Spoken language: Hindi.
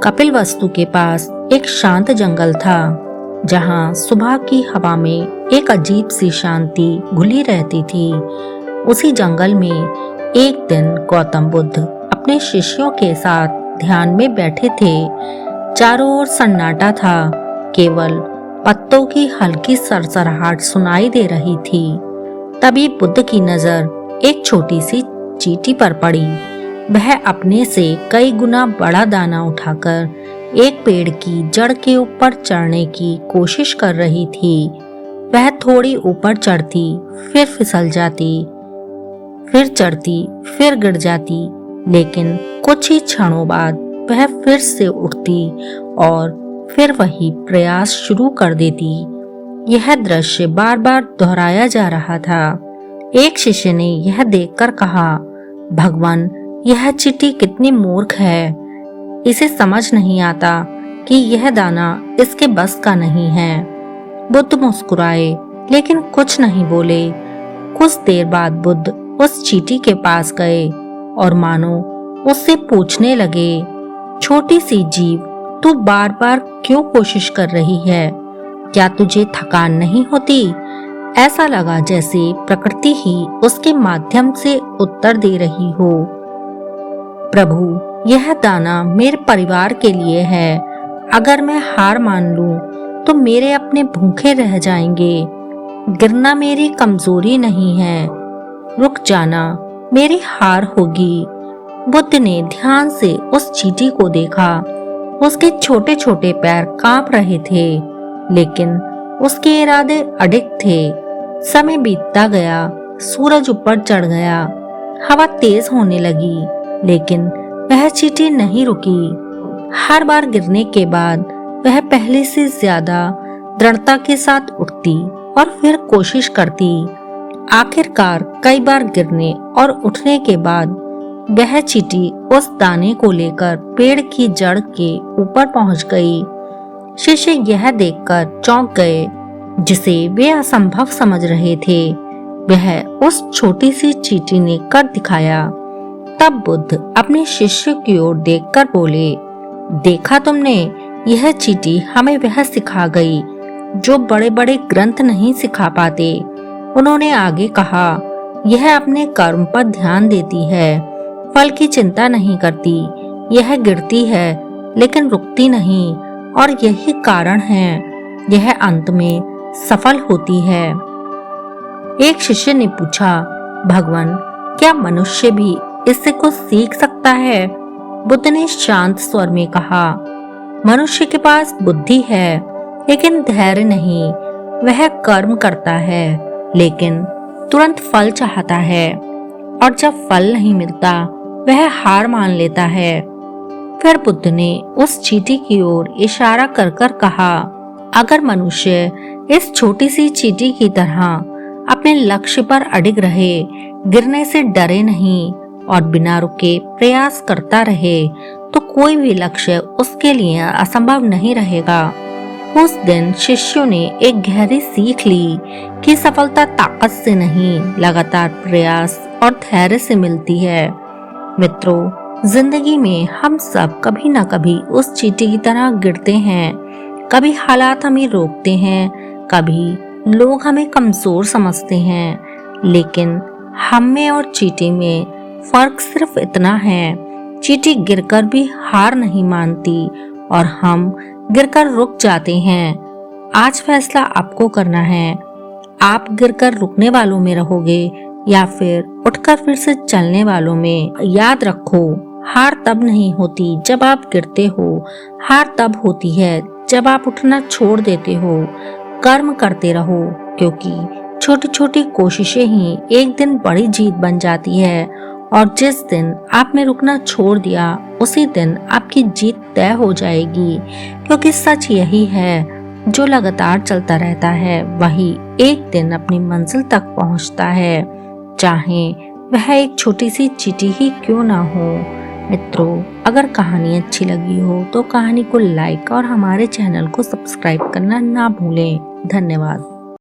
कपिलवस्तु के पास एक शांत जंगल था, जहाँ सुबह की हवा में एक अजीब सी शांति घुली रहती थी। उसी जंगल में एक दिन गौतम बुद्ध अपने शिष्यों के साथ ध्यान में बैठे थे। चारों ओर सन्नाटा था, केवल पत्तों की हल्की सरसराहट सुनाई दे रही थी। तभी बुद्ध की नजर एक छोटी सी चींटी पर पड़ी। वह अपने से कई गुना बड़ा दाना उठाकर एक पेड़ की जड़ के ऊपर चढ़ने की कोशिश कर रही थी। वह थोड़ी ऊपर चढ़ती, फिर फिसल जाती, फिर चढ़ती, फिर गिर जाती, लेकिन कुछ ही क्षणों बाद वह फिर से उठती और फिर वही प्रयास शुरू कर देती। यह दृश्य बार बार दोहराया जा रहा था। एक शिष्य ने यह देखकर कहा, भगवान, यह चींटी कितनी मूर्ख है। इसे समझ नहीं आता कि यह दाना इसके बस का नहीं है। बुद्ध मुस्कुराए, लेकिन कुछ नहीं बोले। कुछ देर बाद बुद्ध उस चींटी के पास गए और मानो उससे पूछने लगे, छोटी सी जीव, तू बार बार क्यों कोशिश कर रही है? क्या तुझे थकान नहीं होती? ऐसा लगा जैसे प्रकृति ही उसके माध्यम से उत्तर दे रही हो। प्रभु, यह दाना मेरे परिवार के लिए है। अगर मैं हार मान लूं, तो मेरे अपने भूखे रह जाएंगे। गिरना मेरी कमजोरी नहीं है, रुक जाना मेरी हार होगी। बुद्ध ने ध्यान से उस चींटी को देखा। उसके छोटे छोटे पैर कांप रहे थे, लेकिन उसके इरादे अडिग थे। समय बीतता गया, सूरज ऊपर चढ़ गया, हवा तेज होने लगी, लेकिन वह चींटी नहीं रुकी। हर बार गिरने के बाद वह पहले से ज्यादा दृढ़ता के साथ उठती और फिर कोशिश करती। आखिरकार कई बार गिरने और उठने के बाद वह चींटी उस दाने को लेकर पेड़ की जड़ के ऊपर पहुंच गई। शिष्य यह देखकर चौंक गए, जिसे वे असंभव समझ रहे थे, वह उस छोटी सी चींटी ने कर दिखाया। तब बुद्ध अपने शिष्य की ओर देखकर बोले, देखा तुमने, यह चींटी हमें वह सिखा गई जो बड़े बड़े ग्रंथ नहीं सिखा पाते। उन्होंने आगे कहा, यह अपने कर्म पर ध्यान देती है, फल की चिंता नहीं करती। यह गिरती है लेकिन रुकती नहीं, और यही कारण है यह अंत में सफल होती है। एक शिष्य ने पूछा, भगवान, क्या मनुष्य भी इससे कुछ सीख सकता है? बुद्ध ने शांत स्वर में कहा, मनुष्य के पास बुद्धि है, लेकिन धैर्य नहीं। वह कर्म करता है, लेकिन तुरंत फल चाहता है, और जब फल नहीं मिलता वह हार मान लेता है। फिर बुद्ध ने उस चींटी की ओर इशारा कर कर कहा, अगर मनुष्य इस छोटी सी चींटी की तरह अपने लक्ष्य पर अडिग रहे, गिरने से डरे नहीं और बिना रुके प्रयास करता रहे, तो कोई भी लक्ष्य उसके लिए असंभव नहीं रहेगा। उस दिन शिष्यों ने एक गहरी सीख ली कि सफलता ताकत से नहीं, लगातार प्रयास और धैर्य से मिलती है। मित्रों, जिंदगी में हम सब कभी न कभी उस चींटी की तरह गिरते हैं। कभी हालात हमें रोकते हैं, कभी लोग हमें कमजोर समझते हैं, लेकिन हम में और चींटी में फर्क सिर्फ इतना है, चींटी गिरकर भी हार नहीं मानती और हम गिरकर रुक जाते हैं। आज फैसला आपको करना है, आप गिरकर रुकने वालों में रहोगे या फिर उठकर फिर से चलने वालों में। याद रखो, हार तब नहीं होती जब आप गिरते हो, हार तब होती है जब आप उठना छोड़ देते हो। कर्म करते रहो, क्योंकि छोटी छोटी कोशिशें ही एक दिन बड़ी जीत बन जाती है, और जिस दिन आपने रुकना छोड़ दिया, उसी दिन आपकी जीत तय हो जाएगी। क्योंकि सच यही है, जो लगातार चलता रहता है वही एक दिन अपनी मंजिल तक पहुंचता है, चाहे वह एक छोटी सी चींटी ही क्यों ना हो। मित्रों, अगर कहानी अच्छी लगी हो तो कहानी को लाइक और हमारे चैनल को सब्सक्राइब करना ना भूलें। धन्यवाद।